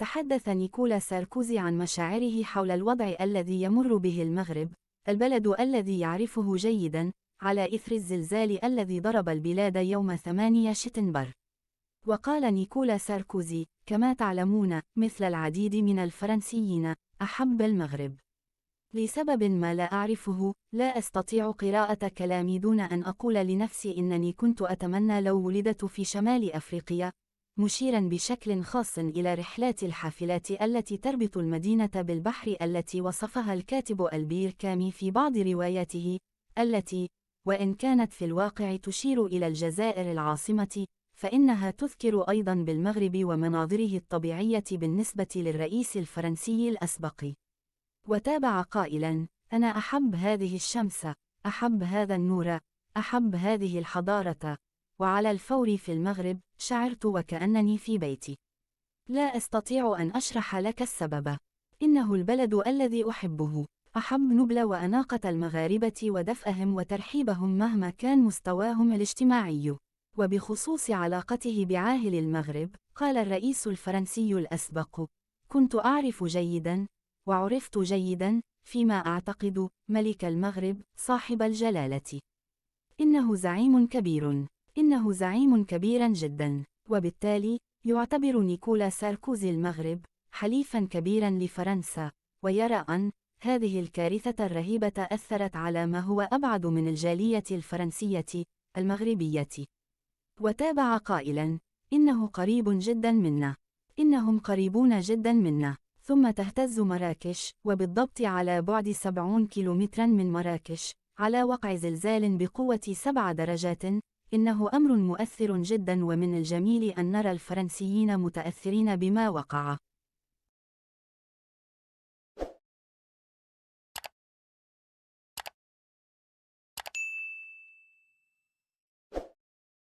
تحدث نيكولا ساركوزي عن مشاعره حول الوضع الذي يمر به المغرب، البلد الذي يعرفه جيداً، على إثر الزلزال الذي ضرب البلاد يوم 8 شتنبر. وقال نيكولا ساركوزي: كما تعلمون، مثل العديد من الفرنسيين، أحب المغرب. لسبب ما لا أعرفه، لا أستطيع قراءة كلامي دون أن أقول لنفسي إنني كنت أتمنى لو ولدت في شمال أفريقيا، مشيرا بشكل خاص إلى رحلات الحافلات التي تربط المدينة بالبحر التي وصفها الكاتب ألبير كامي في بعض رواياته، التي، وإن كانت في الواقع تشير إلى الجزائر العاصمة، فإنها تذكر أيضا بالمغرب ومناظره الطبيعية بالنسبة للرئيس الفرنسي الأسبق. وتابع قائلا: أنا أحب هذه الشمس، أحب هذا النور، أحب هذه الحضارة، وعلى الفور في المغرب شعرت وكأنني في بيتي. لا أستطيع أن أشرح لك السبب. إنه البلد الذي أحبه. أحب نبل وأناقة المغاربة ودفئهم وترحيبهم مهما كان مستواهم الاجتماعي. وبخصوص علاقته بعاهل المغرب، قال الرئيس الفرنسي الأسبق: كنت أعرف جيدا، وعرفت جيدا، فيما أعتقد، ملك المغرب صاحب الجلالة. إنه زعيم كبير. إنه زعيم كبيرا جدا. وبالتالي يعتبر نيكولا ساركوزي المغرب حليفا كبيرا لفرنسا، ويرى أن هذه الكارثة الرهيبة أثرت على ما هو أبعد من الجالية الفرنسية المغربية. وتابع قائلا: إنه قريب جدا منا. إنهم قريبون جدا منا. ثم تهتز مراكش، وبالضبط على بعد 70 كيلومترا من مراكش، على وقع زلزال بقوة 7 درجات. إنه أمر مؤثر جدا، ومن الجميل أن نرى الفرنسيين متأثرين بما وقع.